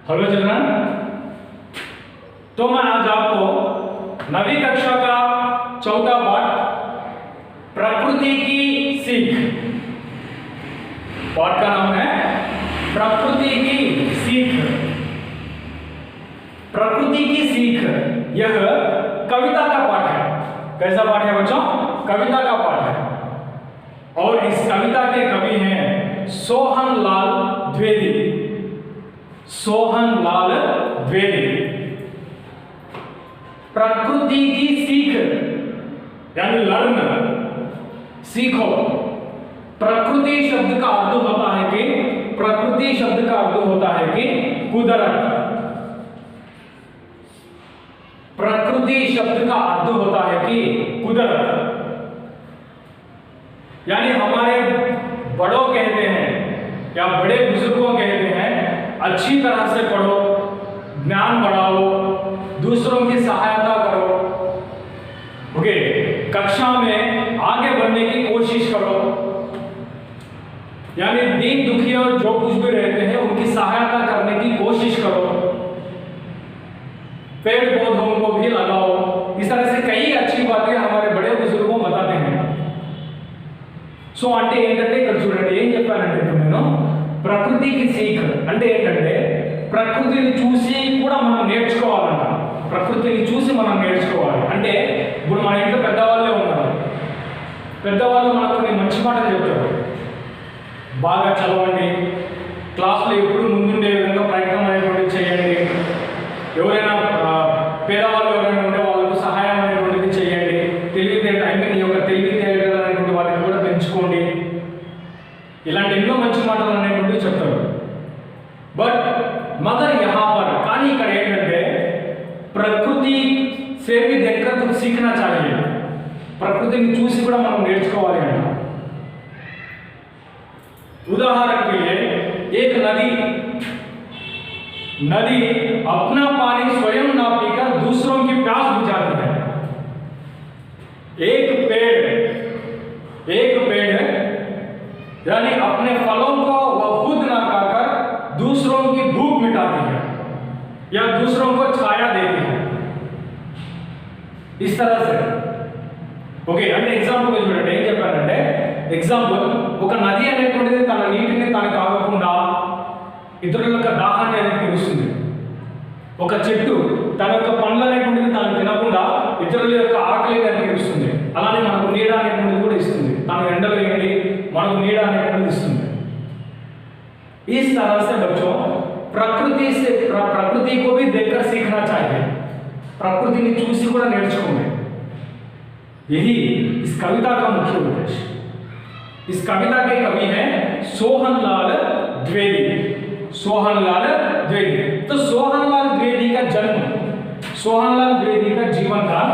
Hello children, तो मैं आज आपको नवीं कक्षा का चौथा पाठ प्रकृति की सीख, पाठ का नाम है प्रकृति की सीख। प्रकृति की सीख यह कविता का पाठ है। कैसा पाठ है बच्चों? कविता का पाठ है। और इस कविता के कवि हैं सोहन लाल द्विवेदी। सोहन लाल द्विवेदी। प्रकृति की सीख यानी लर्न, सीखो। प्रकृति शब्द का अर्थ होता है कि प्रकृति शब्द का अर्थ होता है कि कुदरत। प्रकृति शब्द का अर्थ होता है कि कुदरत, यानी हमारे बड़ों कहते हैं या बड़े बुजुर्गों कहते हैं अच्छी तरह से पढ़ो, ज्ञान बढ़ाओ, दूसरों की सहायता करो, ओके, कक्षा में आगे बढ़ने की कोशिश करो, यानी दीन दुखी और जो कुछ भी रहते हैं उनकी सहायता करने की कोशिश करो, पेड़ पौधों को भी लगाओ। इस तरह से कई अच्छी बातें हमारे बड़े बुजुर्गों बताते हैं। సో అంటే ఏంటంటే ఇక్కడ చూడండి ఏం చెప్పానంటే నేను ప్రకృతికి సీక్ అంటే ఏంటంటే ప్రకృతిని చూసి కూడా మనం నేర్చుకోవాలన్న, ప్రకృతిని చూసి మనం నేర్చుకోవాలి. అంటే ఇప్పుడు మన ఇంట్లో పెద్దవాళ్ళే ఉన్నారు, పెద్దవాళ్ళు మనకు కొన్ని మంచి మాటలు చెప్తారు. బాగా చదవండి, క్లాస్లో ఎప్పుడు ముందుండే విధంగా ప్రయత్నం అనేటువంటిది చేయండి, ఎవరైనా పేదవాళ్ళు ఎవరైనా ఉంటే వాళ్ళకు సహాయం అనేటువంటిది చేయండి, తెలివితేటలు అంటే నీ యొక్క తెలివితేటలు అనేటువంటి వాటిని కూడా పెంచుకోండి, ఇలాంటి ఎన్నో మంచి మాటలు అనేటువంటివి చెప్తారు. బట్ మగర్ యహా పర్ కానీ ఇక్కడ ఏంటంటే ప్రకృతి से भी देखकर कुछ सीखना चाहिए. ప్రకృతిని చూసి కూడా మనం నేర్చుకోవాలి అంట. उदाहरण के लिए एक नदी अपना पानी स्वयं ना पीकर दूसरों की प्यास बुझाती है. एक पेड़ यानी अपने फलों को वह खुद ना खाकर दूसरों की भूख मिटाती है या दूसरों को छाया देती है. इस तरह से ఓకే. అంటే ఎగ్జాంపుల్ చూడండి ఏం చెప్పారంటే, ఎగ్జాంపుల్ ఒక నది అనేటువంటిది తన నీటిని తాను తాగకుండా ఇతరుల యొక్క దాహాన్ని అనేది తీరుస్తుంది. ఒక చెట్టు తన యొక్క పండ్లు అనేటువంటిది తాను తినకుండా ఇతరుల యొక్క ఆకలిని అనేది తీరుస్తుంది. అలానే మనకు నీడ అనేటువంటిది కూడా ఇస్తుంది. తాను ఎండలో ఎండి మనకు నీడ అనేటువంటిది ఇస్తుంది. इस तरह से बच्चों प्रकृति को भी देखकर सीखना चाहिए. प्रकृति ने చూసి కూడా నేర్చుకోండి. यही इस कविता का मुख्य उद्देश्य. इस कविता के कवि हैं सोहन लाल द्विवेदी. सोहन लाल द्विवेदी. तो सोहन लाल द्विवेदी का जन्म, सोहन लाल द्विवेदी का जीवन काल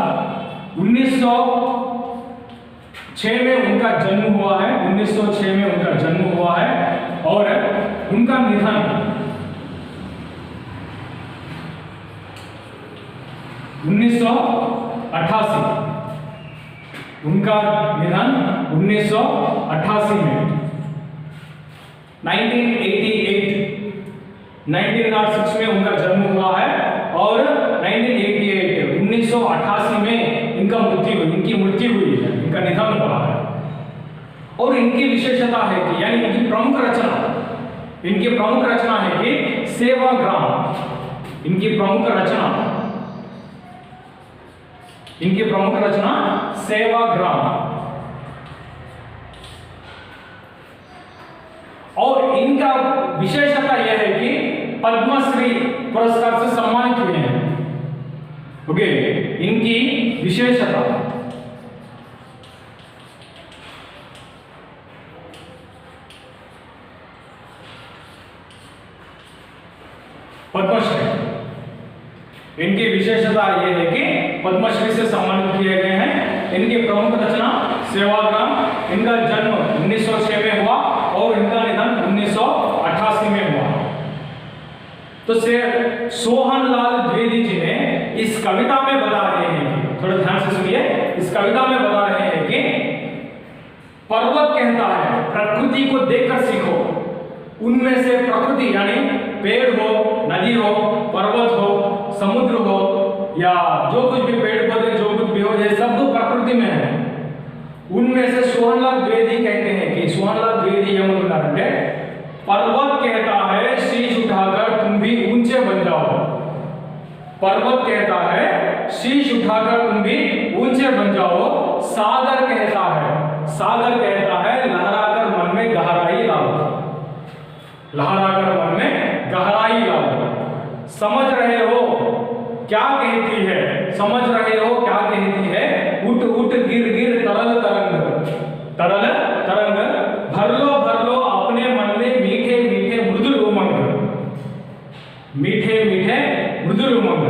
1906 में उनका जन्म हुआ है. 1906 में उनका जन्म हुआ है और उनका निधन 1988. उनका निधन 1988 में 1906 में उनका जन्म हुआ है और 1988 में इनकी मृत्यु हुई है, इनका निधन हुआ है. और इनकी विशेषता है कि यानी इनकी प्रमुख रचना है कि सेवाग्राम. इनकी प्रमुख रचना सेवाग्राम. और इनका विशेषता यह है कि पद्मश्री पुरस्कार से सम्मानित हुए हैं. ओके, इनकी विशेषता पद्मश्री. इनकी विशेषता यह है कि पद्मश्री से सम्मानित किए गए हैं. इनकी प्रमुख रचना सेवाग्राम. इनका जन्म 1906 में हुआ और इनका निधन 1988 में हुआ. तो सोहन लाल द्विवेदी जी ने इस कविता में बता रहे हैं, थोड़ा ध्यान से सुनिए, इस कविता में बता रहे हैं कि पर्वत कहता है प्रकृति को देखकर सीखो, उनमें से प्रकृति यानी पेड़ हो, नदी हो, पर्वत हो, समुद्र हो, या जो कुछ भी पेड़ पौधे जो कुछ भी हो, ये सब प्रकृति में है। उनमें से सोहनलाल द्विवेदी कहते हैं कि सोहनलाल द्विवेदी ये बोलते हैं, पर्वत कहता है शीश उठाकर तुम भी ऊंचे बन जाओ। पर्वत कहता है शीश उठाकर तुम भी ऊंचे बन जाओ। सागर कहता है लहराकर मन में गहराई लाओ, लहराकर मन में गहराई लाओ। समझ रहे हो क्या कहती है, समझ रहे हो क्या कहती है, उठ उठ गिर गिर तरल तरंग, तरल तरंग, भर लो अपने मन में मीठे मीठे मृदुल उमंग, मीठे मीठे मृदुल उमंग।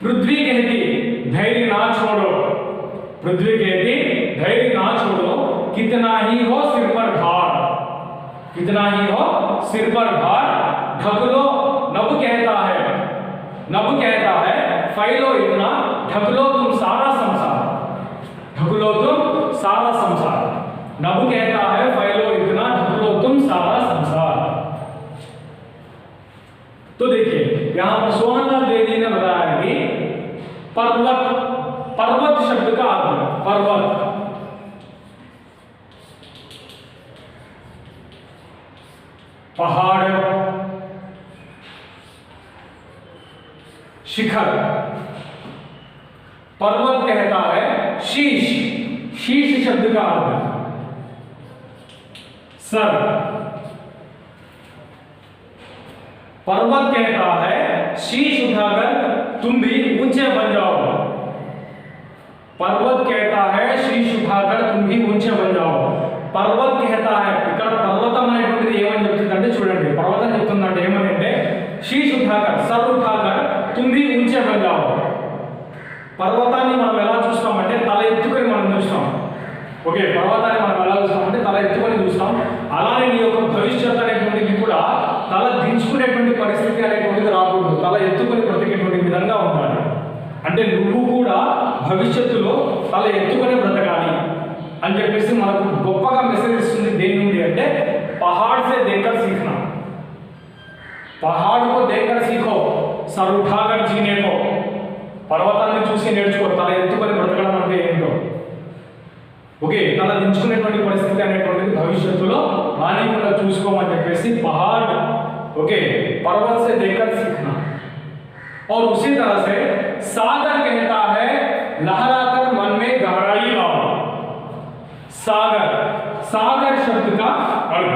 पृथ्वी कहती धैर्य ना छोड़ो, पृथ्वी कहती धैर्य ना छोड़ो, कितना ही हो सिर पर भार, कितना ही हो सिर पर भार, ढक लो। नभ कहता है फैलो इतना, ढक लो तुम सारा संसार, ढक लो तुम सारा संसार। नभ कहता है फैलो इतना, ढक लो तुम सारा संसार। तो देखिए यहां पर सोहनलाल द्विवेदी ने बताया कि पर्वत, पर्वत शब्द का अर्थ, पर्वत पहाड़, शिखर। पर्वत कहता है शीश, शीश शब्द का अर्थ सर। पर्वत कहता है शीश उठाकर तुम भी ऊंचे बन जाओ, पर्वत कहता है शीश उठाकर तुम भी ऊंचे बन जाओ। पर्वत कहता है, ఇక్కడ పర్వతం అనేటువంటిది ఏమని చెప్తుందంటే చూడండి, పర్వతం చెప్తుందంటే ఏమనంటే शीश उठाकर, सर उठाकर तुम भी ऊंचे बन जाओ। పర్వతాన్ని మనం ఎలా చూస్తామంటే తల ఎత్తుకొని మనం చూస్తాం, ఓకే, పర్వతాన్ని మనం ఎలా చూస్తామంటే తల ఎత్తుకొని చూస్తాం। అలానే నీ యొక్క భవిష్యత్తు అనేటువంటిది కూడా తల దించుకునేటువంటి పరిస్థితి అనేటువంటిది రాకూడదు, తల ఎత్తుకొని బ్రతికేటువంటి విధంగా ఉండాలి। అంటే నువ్వు కూడా భవిష్యత్తులో తల ఎత్తుకొని బ్రతకాలి అని చెప్పేసి మనకు గొప్పగా మెసేజ్ ఇస్తుంది। దేని నుండి అంటే पहाड़ से देखकर सीखना, पहाड़ को देखकर सीखो, सर उठाकर जीने को। పర్వతాన్ని చూసి నేర్చుకో, తల ఎత్తుకొని బ్రతకడం అంటే ఏంటో, ఓకే, తల దించుకునేటువంటి పరిస్థితి అనేటువంటిది భవిష్యత్తులో రానికుండా చూసుకోమని చెప్పేసి पहाड़, ओके, पर्वत से देखकर सीखना। और उसी तरह से सागर कहता है लहराकर मन में गहराई लाओ। सागर, सागर शब्द का अर्थ,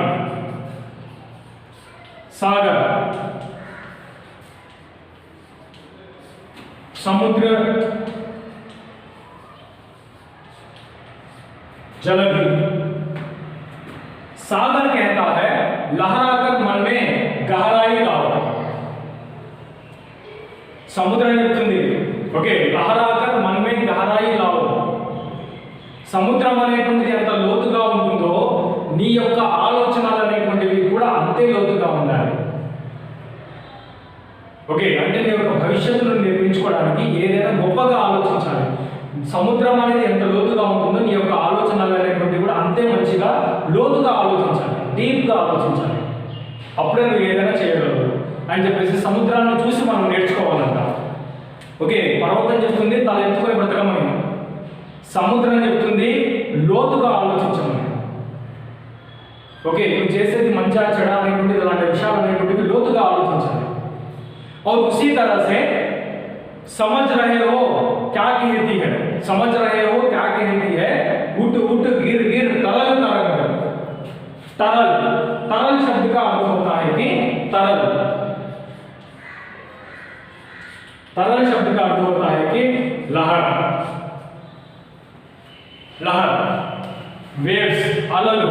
सागर समुद्र, जलधि। सागर कहता है लहराकर मन में गहराई लाओ। समुद्र చెప్తుంది, ఓకే, లహరాకర్ मन में गहराई लाओ। సముద్రం అనేటువంటిది ఎంత లోతుగా ఉంటుందో నీ యొక్క ఆలోచనలు అనేటువంటివి కూడా అంతే లోతుగా ఉండాలి, ఓకే। అంటే నీ యొక్క భవిష్యత్తును నిర్మించుకోవడానికి ఏదైనా గొప్పగా ఆలోచించాలి। సముద్రం అనేది ఎంత లోతుగా ఉంటుందో నీ యొక్క ఆలోచనలు అనేటువంటివి కూడా అంతే మంచిగా లోతుగా ఆలోచించాలి, డీప్గా ఆలోచించాలి, అప్పుడే నువ్వు ఏదైనా చేయగలవు అని చెప్పేసి సముద్రాన్ని చూసి మనం నేర్చుకోవాలంట, ఓకే। పర్వతం చెప్తుంది తల ఎత్తుకొని బ్రతకమని, సముద్రం చెప్తుంది లోతుగా ఆలోచించమని, ఓకే। నువ్వు చేసేది మంచిగా చెడా అనేటువంటిది అలాంటి విషయాలు అనేటువంటివి లోతుగా ఆలోచించాలి। और उसी तरह से समझ रहे हो क्या कहती है, समझ रहे हो क्या कहती है, उठ उठ गिर गिर तरल तरंग। तरल, तरल शब्द का अर्थ होता है कि तरल, तरल शब्द का अर्थ होता है कि लहर, लहर, वेव्स, अलग,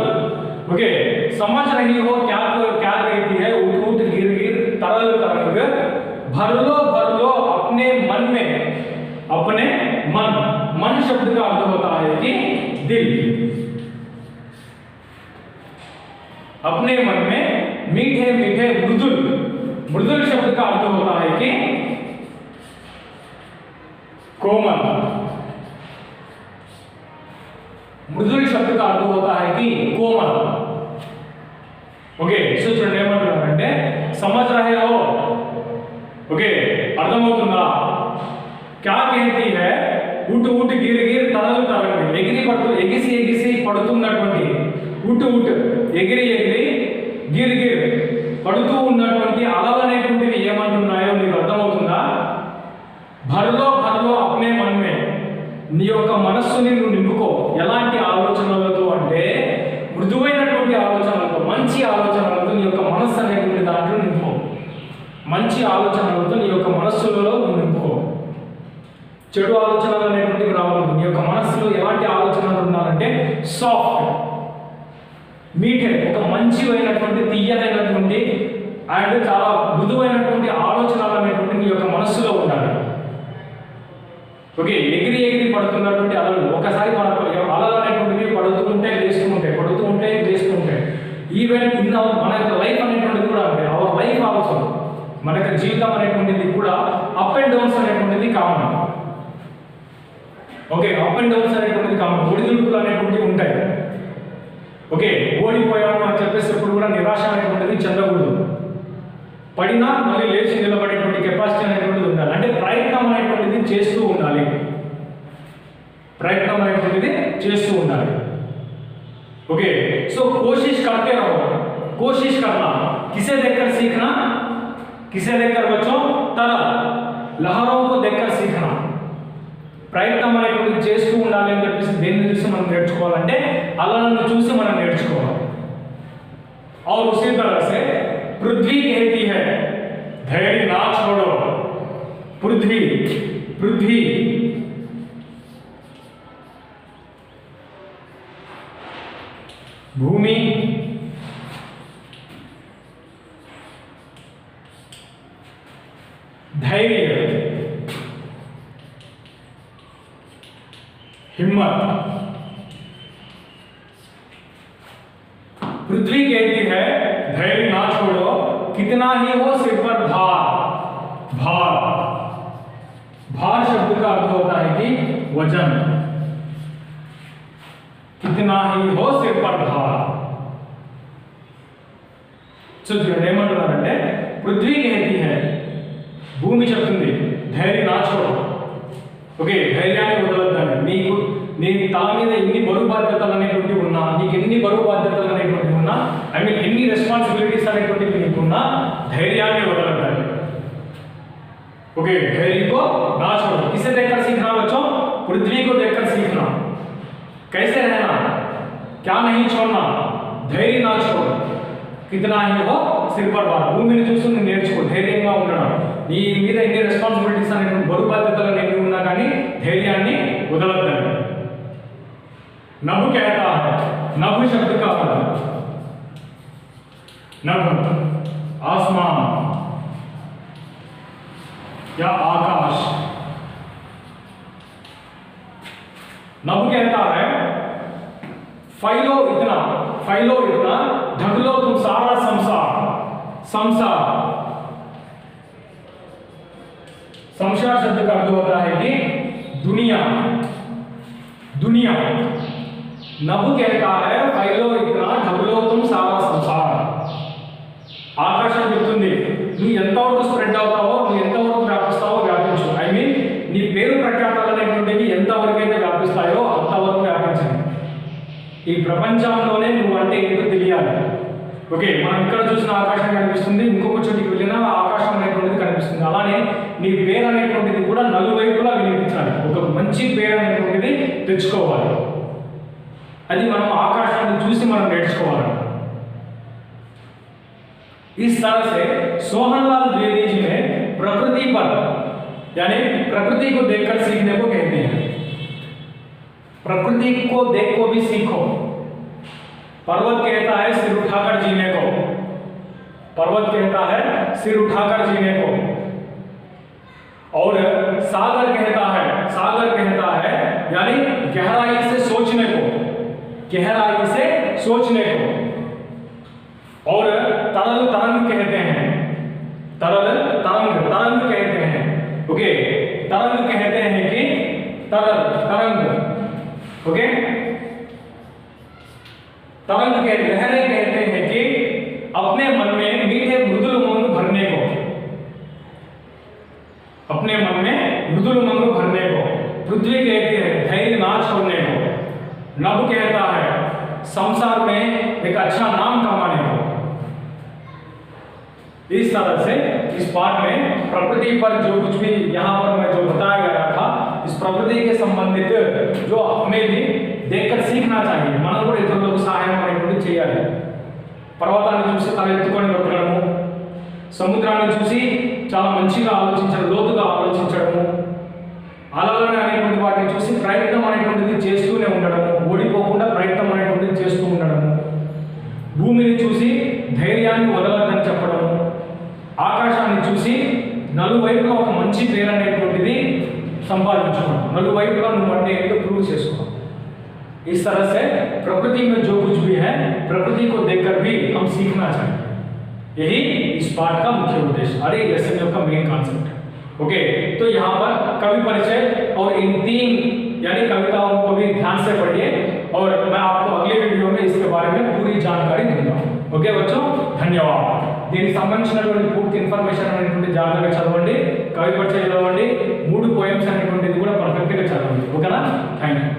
ओके। समझ रही हो क्या क्या कहती है, उठ उठ गिर गिर तरल तरंग, भर लो अपने मन में, अपने मन, मन शब्द का अर्थ होता है कि दिल, अपने मन में मीठे मीठे मृदुल, मृदुल शब्द का अर्थ होता है कि कोमल, मृदुल शब्द का अर्थ होता है कि कोमल। ఓకే సో చూడండి ఏమంటున్నారంటే समझ रहे हो ఓకే అర్థమవుతుందా क्या कहती है ఉట్ ఉట్ గిర్ గిర్ తరలు తరలు ఎగిరి పడుతూ ఎగిసి ఎగిసి పడుతున్నటువంటి ఉట్ ఉట్ ఎగిరి ఎగిరి గిర్ గిర్ పడుతూ ఉన్నటువంటి అలలు అనేటువంటివి ఏమంటున్నాయో మీకు అర్థమవుతుందా భర్లో భర్లో అప్నే మన్మే నీ యొక్క మనస్సుని నువ్వు నింపుకో ఎలాంటి ఆలోచనలతో అంటే మృదువైనటువంటి ఆలోచనలతో మంచి ఆలోచనలతో నీ యొక్క మనస్సు అనేటువంటి దాంట్లో నింపుకో మంచి ఆలోచనలతో నీ యొక్క మనస్సులలో నువ్వు నింపుకో చెడు ఆలోచనలు అనేటువంటివి రావద్దు నీ యొక్క మనస్సులో ఎలాంటి ఆలోచనలు ఉండాలంటే సాఫ్ట్ మీటే ఒక మంచివైనటువంటి తీయనైనటువంటి అండ్ చాలా మృదువైనటువంటి ఆలోచనలు అనేటువంటి నీ యొక్క మనస్సులో ఉండాలి ఓకే ఎగిరి ఎగిరి పడుతున్నటువంటి అలలు ఒకసారి మన అలలు అనేటువంటివి పడుతూ ఉంటాయి లేస్తూ ఉంటాయి పడుతూ ఉంటాయి లేస్తూ ఉంటాయి ఈవెన్ ఇన్ మన యొక్క లైఫ్ అనేటువంటిది కూడా అంటే అవర్ లైఫ్ ఆల్సో మన యొక్క జీవితం అనేటువంటిది కూడా అప్ అండ్ డౌన్స్ అనేటువంటిది common okay up and downs అనేటువంటిది కామన్ ఒడిదుడుకులు అనేటువంటివి ఉంటాయి ఓకే ఓడిపోయాము అని చెప్పేసి ఎప్పుడు కూడా నిరాశ అనేటువంటిది చెందకూడదు పడినా మళ్ళీ లేచి నిలబడేటువంటి కెపాసిటీ అనేటువంటిది ఉండాలి అంటే ప్రయత్నం అనేటువంటిది చేస్తూ ఉండాలి ప్రయత్నం అనేటువంటిది చేస్తూ ఉండాలి ओके सो कोशिश करते रहो कोशिश करना किसे देखकर सीखना किसे देखकर बच्चों तरल लहरों को देखकर सीखना ప్రయత్నం అనేటువంటిది చేస్తూ ఉండాలి అని చెప్పేసి దేన్ని చూసి మనం నేర్చుకోవాలంటే అలలను చూసి మనం నేర్చుకోవాలి और उसी तरह से पृथ्वी कहती है धैर्य ना छोड़ो पृथ्वी पृथ्वी भूमि धैर्य हिम्मत पृथ्वी कहती है धैर्य ना छोड़ो कितना ही हो सिर पर भार भार भार शब्द का अर्थ होता है कि वजन कितना ही हो सिर पर भार సో చూడండి ఏమంటున్నారంటే పృథ్వీ कहती है భూమి చెప్తుంది ధైర్యం నా చూడు ఓకే ధైర్యాన్ని వదలొద్దని నీకు నీ తల మీద ఎన్ని బరువు బాధ్యతలు అనేటువంటివి ఉన్నా నీకు ఎన్ని బరువు బాధ్యతలు అనేటువంటివి ఉన్నా ఐ మీన్ ఎన్ని రెస్పాన్సిబిలిటీస్ అనేటువంటివి నీకున్నా ధైర్యాన్ని వదలొద్దని ओके धैर्य को ना छोड़ो किसे देखकर सीखना बच्चों पृथ्वी को देखकर सीखना कैसे रहना क्या नहीं छोड़ना धैर्य ना छोड़ो कितना ही हो सिर पर भार భూమిని చూసి నువ్వు నేర్చుకో ధైర్యంగా ఉండడం నీ మీద ఎన్ని రెస్పాన్సిబిలిటీస్ అనేటువంటి బరువు బాధ్యతలు అనేవి ఉన్నా కానీ ధైర్యాన్ని వదలొద్దని नभ कहता है नभ शब्द का मतलब नभ आसमान या आकाश नभ कहता है फैलो इतना ढक लो तुम सारा संसार संसार संसार शब्द का अर्थ होता है कि दुनिया दुनिया नभ कहता है फैलो इतना ढक लो तुम सारा संसार ఆకాశం చెప్తుంది నువ్వు ఎంతవరకు స్ప్రెడ్ అవుతావో నువ్వు ఎంతవరకు వ్యాపిస్తావో వ్యాపించు ఐ మీన్ నీ పేరు ప్రఖ్యాతలు అనేటువంటివి ఎంతవరకు అయితే వ్యాపిస్తాయో అంతవరకు వ్యాపించండి ఈ ప్రపంచంలోనే నువ్వు అంటే ఏంటో తెలియాలి ఓకే మనం ఇక్కడ చూసిన ఆకాశం కనిపిస్తుంది ఇంకొక చోటికి వెళ్ళినా ఆకాశం అనేటువంటిది కనిపిస్తుంది అలానే నీ పేరు అనేటువంటిది కూడా నలువైపులా వినిపించాలి ఒక మంచి పేరు అనేటువంటిది తెచ్చుకోవాలి అది మనం ఆకాశాన్ని చూసి మనం నేర్చుకోవాలి इस तरह से सोहनलाल द्विवेदी जी ने प्रकृति पर यानी प्रकृति को देखकर सीखने को कहते हैं प्रकृति को देख को भी सीखो पर्वत कहता है सिर उठाकर जीने को पर्वत कहता है सिर उठाकर जीने को और सागर कहता है यानी गहराई से सोचने को और तरल तरंग कहते हैं ओके तरंग कहते हैं कि तरंग ओके तरंग के लहरें कहते हैं कि अपने मन में मीठे मृदुल उमंग भरने को, अपने मन में मृदुल उमंग भरने को। पृथ्वी कहती है धैर्य ना छोड़ने को। नभ कहता है संसार में एक अच्छा नाम कमाने को। इस तरह से इस पाठ में प्रकृति पर जो कुछ भी यहाँ पर मैं जो बताया गया था, इस प्रकृति के संबंधित जो हमें भी देखकर सीखना चाहिए। మనం కూడా ఇతరులకు సహాయం అనేటువంటి చేయాలి। పర్వతాన్ని చూసి తల ఎత్తుకొని బ్రతకడము, సముద్రాన్ని చూసి చాలా మంచిగా ఆలోచించడం, లోతుగా ఆలోచించడము, అలలను అనేటువంటి వాటిని చూసి ప్రయత్నం అనేటువంటిది చేస్తూనే ఉండడము, ఓడిపోకుండా ప్రయత్నం అనేటువంటిది చేస్తూ ఉండడము, భూమిని చూసి ధైర్యాన్ని వదలొద్దని చెప్పడము, ఆకాశాన్ని చూసి నలువైపులా ఒక మంచి పేరు అనేటువంటిది సంపాదించుకోవడం, నలువైపులా నువ్వు అంటే ఏంటో ప్రూవ్ చేసుకోవడం। इस तरह से प्रकृति में जो कुछ भी है प्रकृति को देखकर भी हम सीखना चाहिए। यही इस पाठ का मुख्य उद्देश्य और ये लेसन का मेन कॉन्सेप्ट है। ओके, तो यहाँ पर कवि परिचय और इन 3 यानी कविताओं को भी ध्यान से पढ़िए और मैं आपको अगले वीडियो में इसके बारे में पूरी जानकारी दूंगा। ओके बच्चों, धन्यवाद। దీనికి సంబంధించినటువంటి పూర్తి ఇన్ఫర్మేషన్ అనేటువంటి జాగ్రత్తగా చదవండి, కవి పరిచయం చదవండి, 3 పోయమ్స్ అనేటువంటిది కూడా పర్ఫెక్ట్గా చదవండి। ఓకేనా? Thank you.